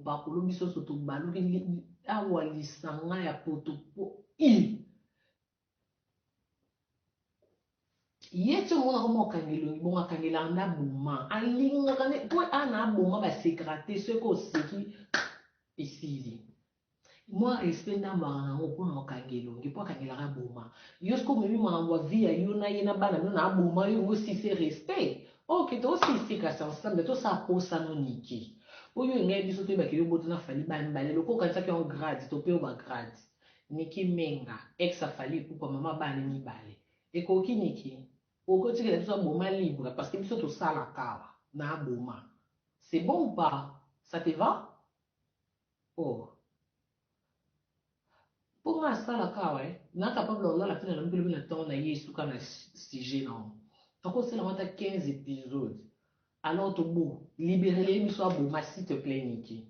bakolo biso so to baloki awa lisanga ya potopo il yeti mona ko mokangelo bonga kangela nda boma alinga kane po ana boma ba secrétaire ce ko seki esili moi respect ndamba na ngo pona okangelo ngipo kangela ka boma yo sko memi mwa via yo na yena bana no na boma yo aussi c'est respect ok to aussi c'est ka ensemble to ça posa no niki oyo ngai biso to ba ke yo botona fali ba mbale loko kanisa ki en grade to pe o ba grade niki menga ex afali pour mama bana ni bale ekoki niki okotikela biso boma libre parce que biso tosala kawa na boma c'est bon ou pas ça te va oh pour nga asala kawa na capable olala mpena na mpelo na ntongo na ye esuka na sujet na akosala mata 15 épisodes alors tobo libérele biso aboma s'il te plaît niki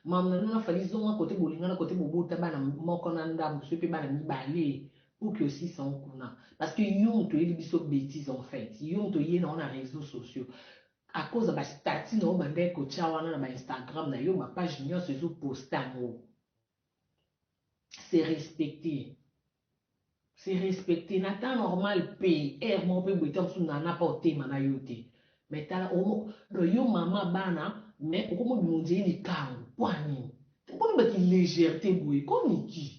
mamna nana fali zonga kote bolingana kote bobota bana moko na ndambo so pe bana mibale pour que aussi sans kuna parce que yo to yeli biso bêtise en fait yo to yena on a réseaux sociaux à cause de ba statut na bande ko chawana na ba Instagram na yo ba page nyonso ezo poster ngo c'est respecté na temps normal pay air mo pe boitam su na na porter mana yote mais tala omo do yo mama bana mais pourquoi mo bimondie ni kango kwani mbona ba ki légèreté boy comme qui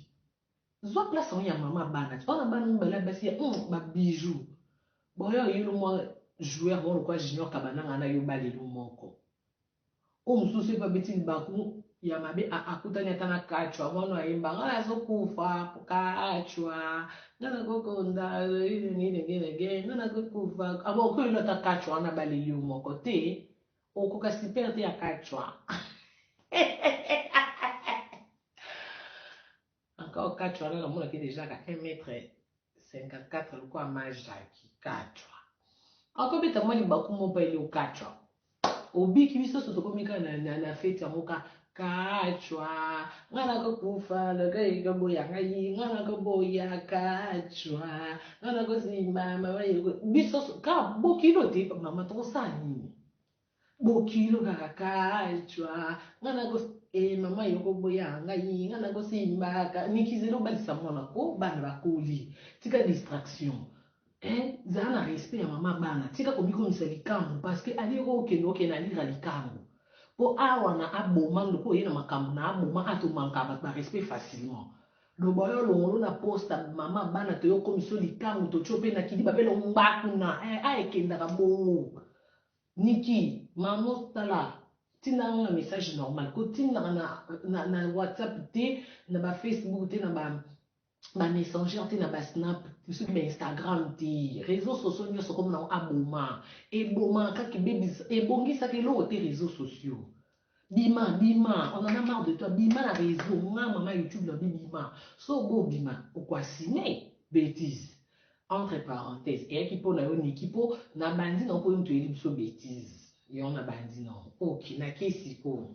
zwa place ya mama bana tu ona bana mbala basi ba bijou boyo yilo mo joueur mo kwa junior kabana na yo balelo moko o mususu pa beti baku ya mabe akutani atana kachwa mwana ayimba ngala zokufa kachwa ngana gokonda nini ngana gokufa abo ko ilo ta kachwa na balelo moko te okuka super te ya kachwa encore 4 ans, on a déjà 1m54, le quoi, majaki 4. Encore bête, moi, il m'a comme au 4. Au bic, il se trouve na fête à moka 4. Ngana ko kufa, le gars il go ya ngai, ngana ko boya 4. Ngana ko simba, mama biso ka bokilo te mama to sani. Bokilo kaka 4. Ngana ko mama yoko boya ngai ngana ko simba nikizelo balisa mwana ko bana bakoli tika distraction zana respect ya mama bana tika komiko misalikango parce que ali ko kenoke na lira likango po awa na aboma ndoko yena makambo na aboma atomanka ba respect facilement lo boyo longolo na posta mama bana to yoko miso likango to chope na kidi babelo mbakuna ekenda ka bongo niki mamo tala tina un message normal ko tina na WhatsApp te na ba Facebook te na ba Messenger te na ba Snap sur ba Instagram te réseaux sociaux nyonso comme na aboma eboma kaki babies ebongisa ke lo te réseaux sociaux bima on en a marre de toi bima na réseau maman YouTube na bima so go bima okwa signer bêtise entre parenthèses et qui pour na yo ni qui pour na bandi na ko mtu eli so bêtise yo na bandi non ok na kesi ko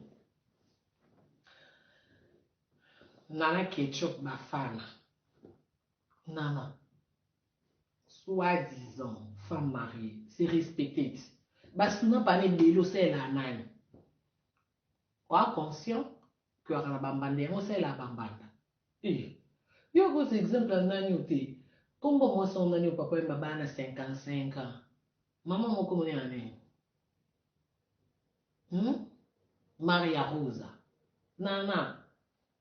nana ketchup bafana nana soi-disant femme mariée c'est respecté parce que non pas les bélo c'est la nani quoi conscient que la bambande c'est la bambanda et yo gros exemple nani ote kombo mo son nani papa mba bana 55 ans maman moko moni ane Maria Rosa. Nana.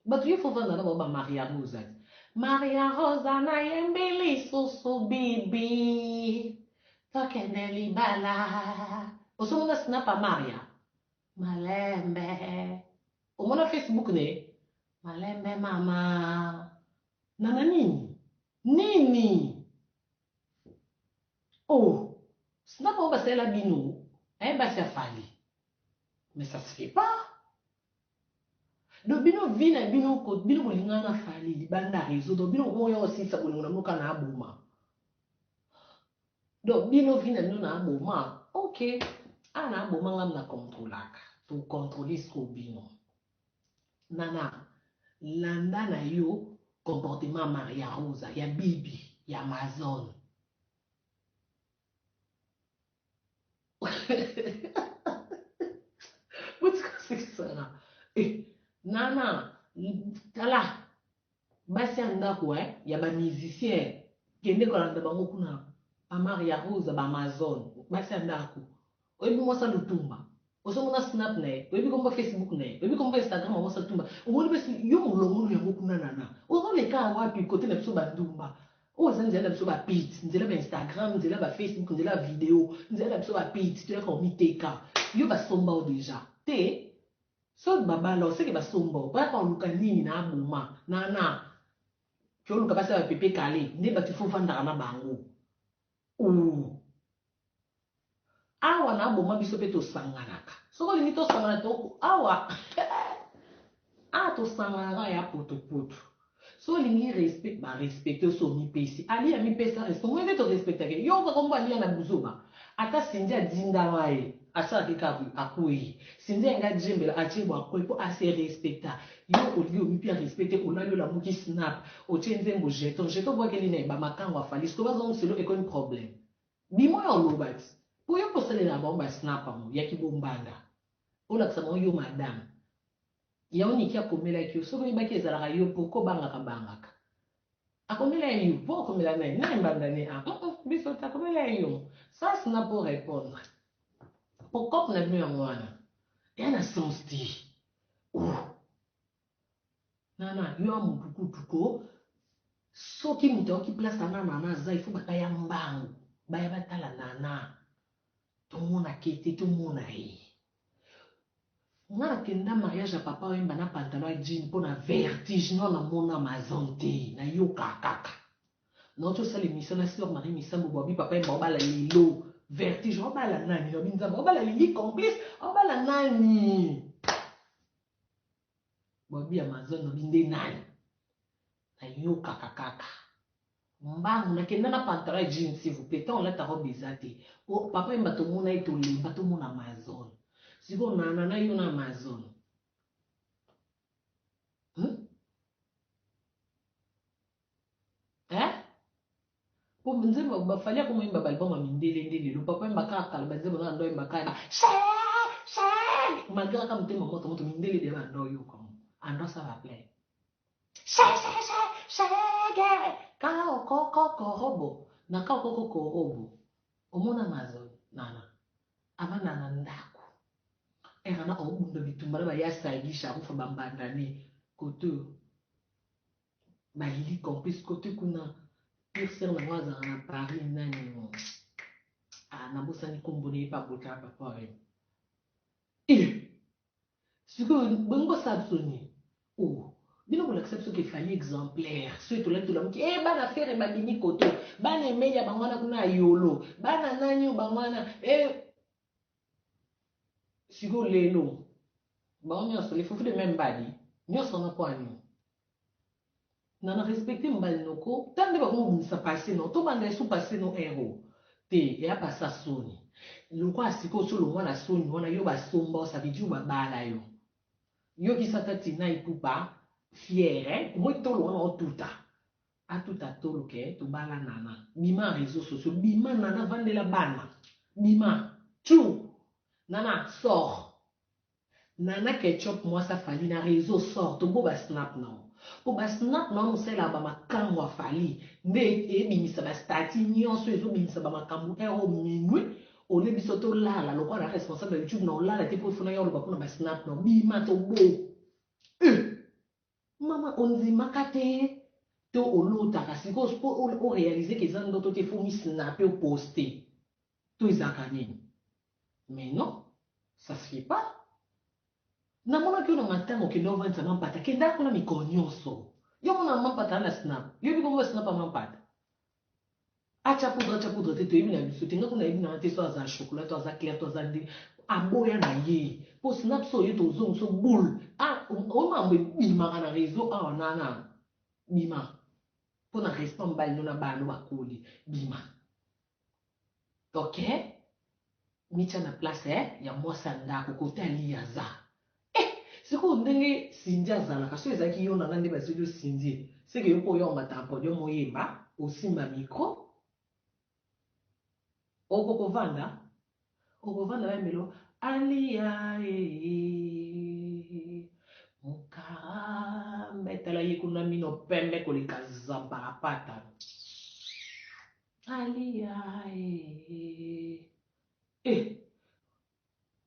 But you for fun about Maria Rosa. Maria Rosa na yembeli susu bibi. Tokeneli bala. Oso muna snap a Maria. Malembe. O mona Facebook ne. Malembe mama. Nana nini? Nini? Oh. Snap on va se la bino. Bah ça fallait. Mais ça se fait pas. Donc bino vina bino ko bino bolingana fali libanda réseau donc bino moyo aussi ça bolingana moka na aboma. Donc bino vina bino na aboma. OK. Ana aboma ngam na controlaka. To contrôler ce bino. Nana landa na yo comportement Maria Rosa ya Bibi ya Amazon. What's que c'est ça là? Nana, tala, basi andako, ya ba musicien, kende kolanda bango kuna, pa Maria Rose, ba Amazon, basi andako. Oyebi mwasa lutumba. Osomona snap na ye, oyebi kombo Facebook na ye, oyebi kombo Instagram mwasa tumba. Omoni besi yo mulongo yango kuna nana. Ozoleka wapi kote na biso bandumba. Oza nzela biso ba pit, nzela ba Instagram, nzela ba Facebook, nzela video, nzela biso ba pit, tu ya ko miteka. Yo ba somba o deja. Te so babala oseke ba somba, ba ka luka nini na abuma. Nana. Kyo luka basa ba pepe kale, nde ba tifofanda na bango. Awa na aboma biso pe tosanganaka. Soko lingi tosangana toko awa. Tosanganaka ya poto. So lingi respect ba respecte so mi pesi. Ali ya mi pesa respect. Moi to respecte ke. Yo ko kombo ali na buzoba. Ata sinja dinda wae. Asa kika akui. Sinja nga jembela achebo akoi po ase respecta. Yo oli mi pia respecte olalo la muki snap. O chenze mbo jeton. Jeton bo ke li na ba makango afali. Sko ba zon selo ekon problème. Bimo ya olobati. Pour yo posele na bomba snap mo ya kibombanda. Ola ksama yo madame. Ya oni kia komela ki so ko ibaki ezalaka yo poko bangaka bangaka. Akomela yo po komela na mbanda ni biso ta komela yo. Ça snap pour répondre. Pourquoi na venu en wana? Ya na sens ti. Nana yo amu tuko soki muto ki place na nana za il faut bataya mbangu. Baya batala nana. Tomona kete tomona ye. Nga kenda mariage à papa wemba na pantalon à jean pour na vertige non na mona Amazon te na yo kakaka. Non to sala émission na sœur Marie Misambo bobi papa wemba obala lelo vertige obala nani no binza obala lili complice obala nani. Bobi Amazon no binde nani. Na yo kakaka. Mbangu na kenda na pantalon à jean s'il vous plaît tant on la ta robe ezate. O papa wemba to mona eto lemba to mona Amazon. Siko na yo na Amazon. Po nzemba bafalia ko moyimba balbum ya mindele ndele papa mbaka kala banzemba na ndo mbaka malgré ka mtema moto mindele de ba ndo yo comme ando ça va plaire ka ko robo na ka ko robo omona Amazon nana avana na ndako era na obunda bitumba ba ya saidisha kufa bambandane koto balili complice kote kuna pire sœur na moi à Paris nani na bosani kombone pa bota papa siko bongo sabsoni bino ko accepte que fallait exemplaire ceux to lento la muki bana faire babini koto bana emeya bangwana kuna yolo bana nani bangwana siko lelo bango so les fous de même badi nyoso na kwani nana respecter mbali noko tande ba ko bisa passer no to banda su passer no héros te ya passa soni loko asiko so lo mwana soni wana yo ba somba ça veut dire ba bala yo ki satati na ipupa fière moi to lo wana otuta atuta to lo ke to bala nana bima réseaux sociaux bima nana vandela bana bima tu nana sort nana ketchup moi ça fali na réseau sort to go ba snap non po ba snap na musela ba makambo afali nde ebimisa ba stati nyonso ezobimisa ba makambo ero minui ole biso to lala lokwa na responsable ya YouTube na olala te po funa yo loba kuna ba snap na bima to bo mama onzimaka te to olotaka siko o réaliser que eza ndoto te fo mi snapper o poster to ezaka nini mais non ça se fait pas namonaki yo na matanga okende ovanisa mampata kenda kuna mikolo nyonso yo mona mampata na snap yo bikombo snap mampata acha poudre te toyebi na biso te nga kuna yebi na te so aza chocolat to aza clair to aza nde aboya na ye po snap so ye tozongi so boule oyo mambo ebimaka na réseau awa nana bima mpo na respect mbali no na bana bakoli bima ok mitya na place ya mwasi ya ndako kote ali aza sikoyo ndenge sindi azalaka so ezalaki yo nanga nde basili osindi seke yo mpo oyo omataka podio moyeba osimba mikro okovanda bayembelo alia Mukara metala yekuna mino pembe koleka zambarapata. Alia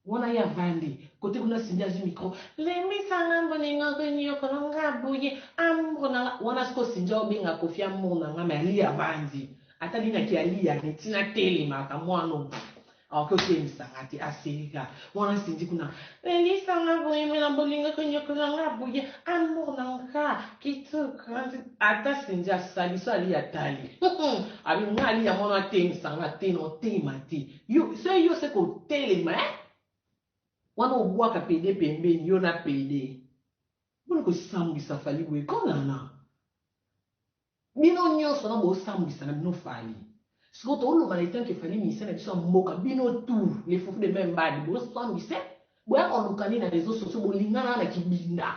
wana ya vandi kote kuna sindia zu micro lemi sanga boninga kenyo konanga buye ambona wana sko sindia obinga kofia mona nga me ali ya vandi ata lina ki ali ya netina tele maka mwano ako temisa ati asirika wana sindi kuna lemi sanga boye mena boninga kenyo konanga buye ambona nga kitu kandi ata sindia saliso ali ya tali abi nga ali ya mona temisa nga teno temati yo se ko tele ma wana obwaka pede pembeni yo na pede mpona kosambwisa fali boye konana bino nyonso na bosambwisa na bino fali siko tooloba na etanke fali ministère na biso ya mboka bino tu les fofo de même badi bosambwise boya koluka nini na réseau sociaux bolingana na kibinda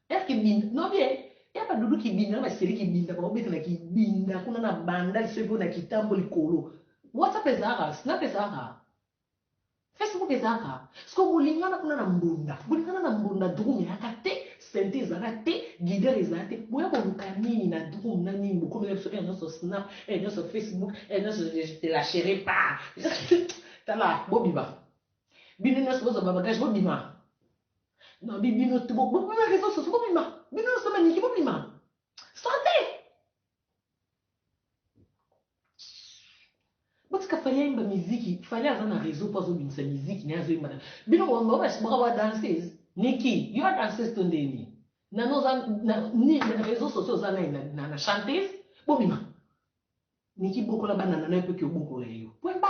ere kibinda nobie ya badudu kibinda na baseri kibinda baobeta na kibinda kuna na banda liso epo na kitambo likolo whatsapp ezaka snap ezaka Facebook ezaka siko bolingana kuna na mbunda bolingana na mbunda drum ezaka te sente ezaka te guider ezaka te boya koluka nini na drum na nini bokomela biso nyonso snap nyonso Facebook nyonso te la chérie pa tala bobima bino nyonso bozwa bagage bobima na bino bobima réseau sociaux bobima bino nyonso maniki bobima santé botika fali ayimba miziki fali aza na réseau mpo azobimisa miziki naye azoyimba bino boka badanseuse niki yo adanseuse to ndeni nano na réseau sociaux oza nai na chanteuse bobima niki bokola banana naye mpoki obokola yo pwemba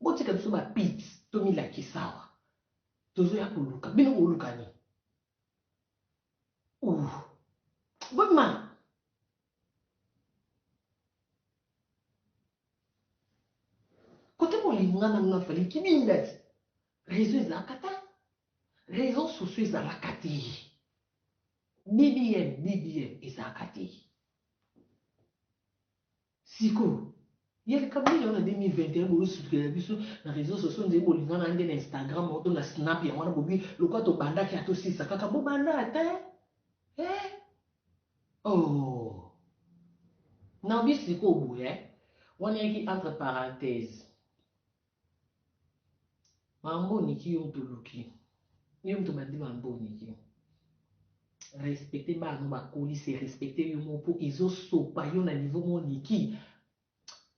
botika biso bapit tomilakisa awa tozoya koluka bino bolukani bobima kote bolingana nga fali kibinda ti réseau ezalaka ta réseaux sociaux ezalaka te bbm ezalaka te siko yeleka million na 2021 bolosukela biso na réseaux sociaux nzeli bolingana nde na instagram oto na snap yango wana bobi lokwa tobandaki atosisa kaka bobanda ata na bisiko boye wana yaki entre parenthèse mamboniki yo mtoluki yo mto bandi mamboniki respecte bano bakolisi respecte yo mo mpo ezosopa yo na niveau moniki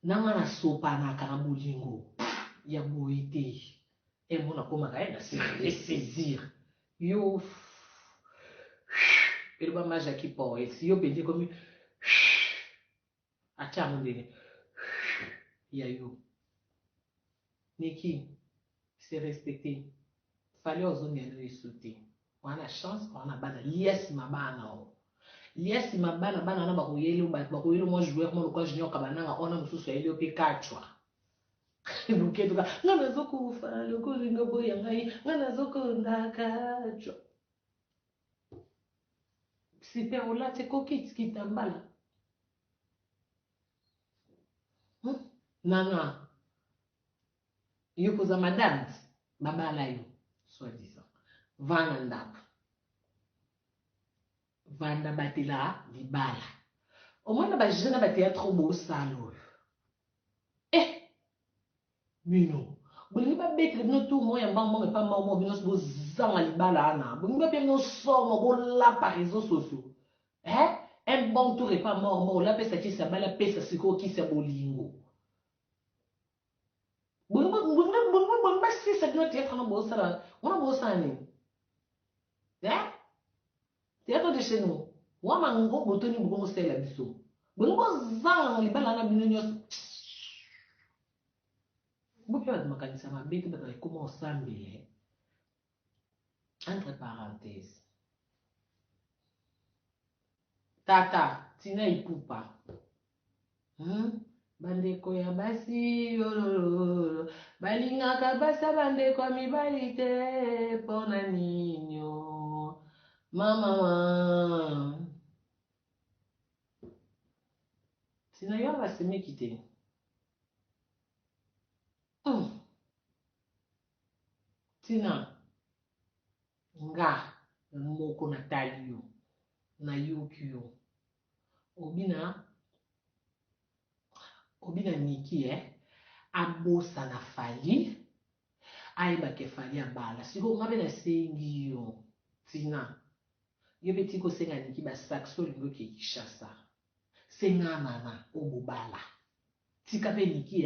nanga na sopanaka na bolingo ya boye te emona komaka ye na se resaisir yo eloba majaki poet yo mpenzi komi atyango ndene ya yo niki se respecte fali ozongela eso te wana chance wana bana liasima bana o liasima bana wana bakoyeli mwa joueur mo lokwa junior kabananga ona mosusu ayeli yo mpe kachwa luketuka nga nazokufa lokolinga boya ngai nga nazokonda kachwa super olate kokitambala nanga yo koza madame babala yo soi-disant vana ndako vanda batela libala omwana bajeune na bateatre bosala oyo bino bolingi babetele bino tu mo ya mbangmbanga epa mamo bino so bozanga libala ana bolingi bape bino somo bolapa réseaux sociaux un bon tour epa mormo olapesa kisa bala pesa sikoyo kisa bolingo bolingi basisa bino teatre na bosala wana bosala nini théâtre de chez nous wa mango botoni bokomosala biso bolingi bozanga na libala na bino nyonso bope bato makanisa mabe te bato ekoma osambele entre parenthèse tata tina ipupa bandeko ya basi yololo balingaka basa bandeko ya mibali te mpona ninyo mama tina yo basemeki te tina nga moko na tali yo na yoki yo obina Niki abosa na Fally ayebake Fally abala siko ngabe na sengi yo tina yo beti ko senga Niki ba saxo lingo ke Kinshasa senga nana obobala tika pe Niki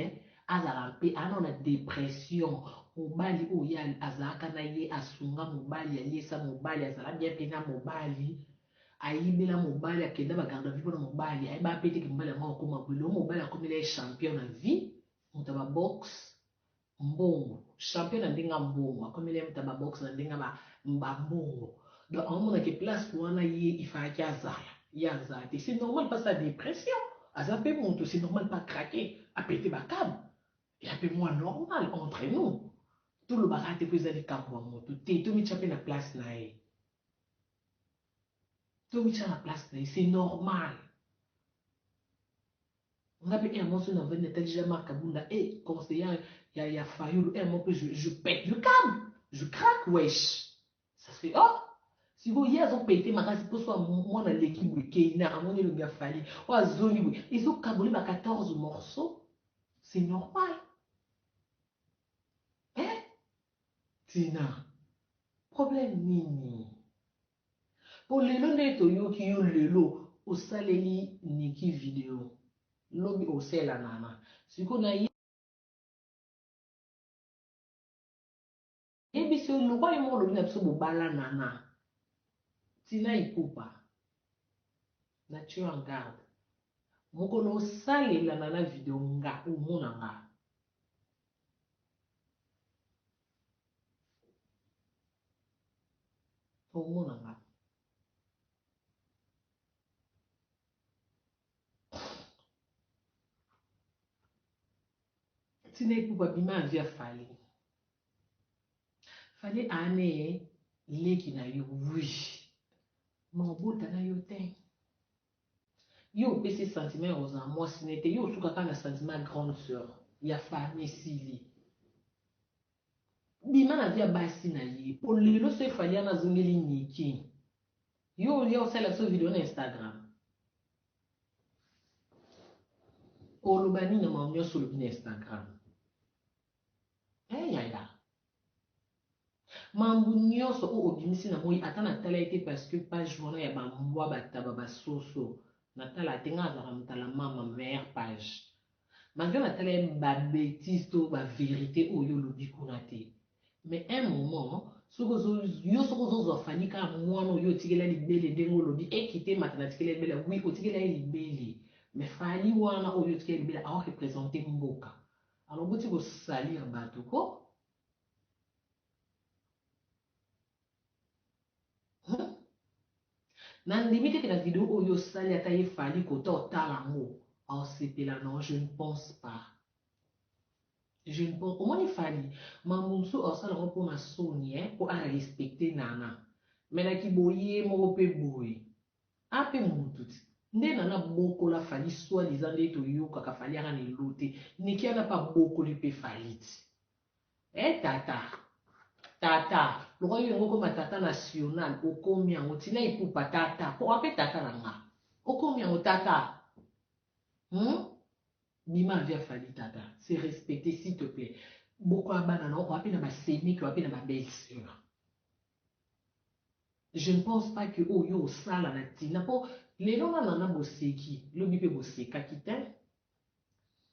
azala pe anona dépression mobali oyo azalaka na ye asunga mobali aliesa mobali azala bien pe na mobali ayibela mobali akenda bagarde vie mpona mobali ayeba pe teke mobali yango akoma bwelo mobali akomela ye champion na vie moto ya babox mbongo champion na ndenge ya mbongo akomela ye moto ya babox na ndenge ya mbongo donc aomonake place wana ye ifalaki azala ye azala te c'est normal pas sa dépression aza pe moto c'est normal pas craquer apete bakable ya pe mwa normal entre nous tolobaka te po eza likambo ya moto te tomitya mpe na place na ye tomitya na place na ye c'est normal nga mpe un mois na vene déjà Marc Abunda conseiller ya Fayulu un mois je pète le câble je craque wesh ça se fait oh sikoyo ye azopete makasi mpo so mwana leki boye keina amoni elongi ya Fally oyo azongi boye ezokabole ba 14 morceaux c'est normal tina problème nini po lelo nde toyoki yo lelo osaleli Niki video lobi osela nana siko na yebisi yo lokwa yo moko lobi na biso bobala nana tina ikupa na tue en garde mokolo osalela nana video nga omona nga omona nga tina ikupa bima avi ya Fally Fally ane leki na yo wi mabota na yo te yo opesi sentiment ya kozala mwasi nete yo osukaka na sentiment ya grande sœur ya famille esili bima na vi ya basi na ye po lelo so Fally ana azongeli Niki yo olia osala biso video na Instagram oloba nini na mamu nyonso olobi na Instagram yaya mambo nyonso oyo obimisi na moi ata natala ye te parce que page wana ya bambwa bataba basoso natala te nga azalaka motala mama meilleure page malgré natala ye babétise to bavérité oyo olobi kuna te mais un moment yo soki ozozwa Fally kaka mwana oyo otikela libele ndenge olobi ekite mata natikela libele wi otikela ye libele mais Fally wana oyo otikela libele aorepresente mboka alors boti kosalir bato ko nandimi teke na video oyo osali ata ye Fally kota otala yango aosepela non je ne pense pas je ne pense omoni Fally mambo mosusu aosala yango mpona soni mpo arespecte nana menaki boye moko mpe boye ape motu ti nde nana bokola Fally swaliza nde toyokaka Fally aka na elo te Niki ana mpa bokoli mpe Fally ti tata lokwa yo yango okoma tata national okomi yango tina ipupa tata mpo ape tata na nga okomi yango tata bima avia Fally tata c'est respecté s'il te plaît boko ya bana na oko ape na basemiki ape na babelle sœur je ne pense pas que oyo osala na tina mpo lelo nana boseki lobi mpe bosekaki te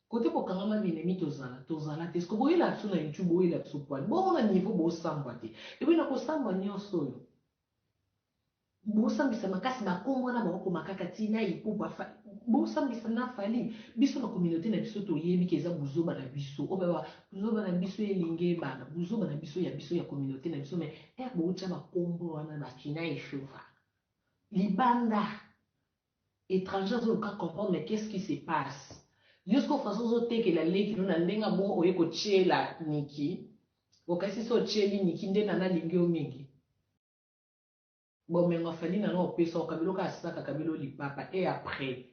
kote bokangama binemi tozala te siko boyela biso na YouTube boyela biso poani bomona niveau bosambwa te epi na kosambwa nyonso oyo bosambisa makasi bakombo wana bakokoma kaka tina ipupa bosambisa na Fally biso na communauté na biso toyebi ke eza buzoba na biso oyo buzoba na biso elingi ebana buzoba na biso ya communauté na biso mais boutya bakombo wana bakina eshuva libanda étranger azoluka comprendre mais qu'est-ce qui se passe jusqu'au façon ozotekela leki no na ndenge bongo oye kotyela Niki okasi so otyeli Niki nde nana alingi yo mingi bomengo Fally nana opesa okabiloko asakaka bilo lipapa et après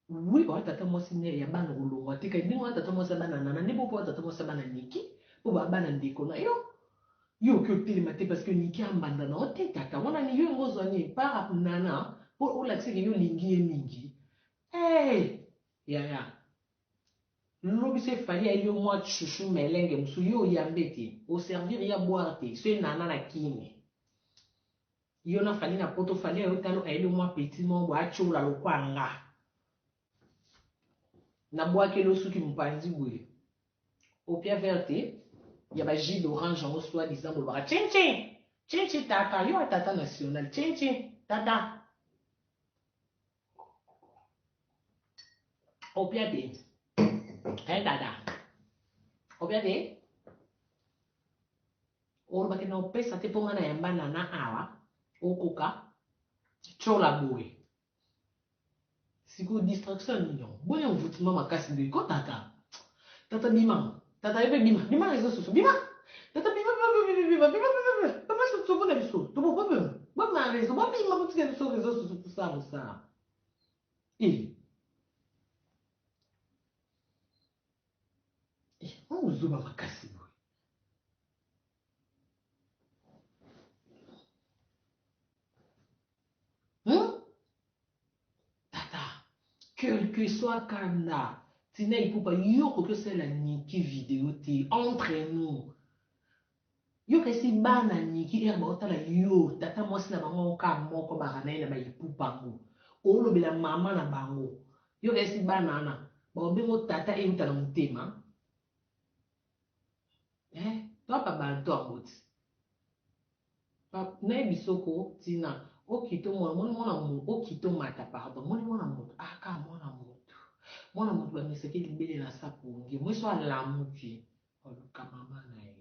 oui oya tata mwasi ne ya bana kolongwa te kai ndenge oya tata mwasi ya bana nana nde mpo oya tata mwasi ya bana Niki mpo babana ndeko na yo Yo ki otelema te parce que niki ambanda na ote tata wana ni yo ngozwa ni para nana po olakisa ke yo lingi ye mingi yaya lobi se fali ya yo mwa chouchou melenge mosu yo oyambe te oservir ya boire te so nana na kini yo na fali na poto fali ya yo talo ayeli mwa petit mombo atiola lokwa nga na bwakeli osuki mopanzi boye opia verte ya ba jus d'orange yango soi disant bolobaka chinchin chinchin tata yo atata national chinchin tata opia te tata opia te olobaki na opesa te mpo nga na yamba nana awa okoka tiola boye sikoyo distraction nini boya mvutima makasi nde ko tata tata bima tata yepe bima bima na réseaux sociaux bima tata bima bima soso na biso tobo bobe na réseau bobima botika biso réseaux sociaux posala mosala ozoba makasi boye tata quel que soit kanda tina ipupa yo koki osala niki video te entre nous yo kasi bana niki ere baotala yo tata mwasi na bango oka moko baka na ye na baipupango olobela mama na bango yo kasi bana wana baobengo tata euta na motema toapa banto yango ti nayebi soko tina okito mwana okito mata pardon moni mwana moto aka mwana moto bamisaki libele na sapongi mweso alamuki oluka mama na ye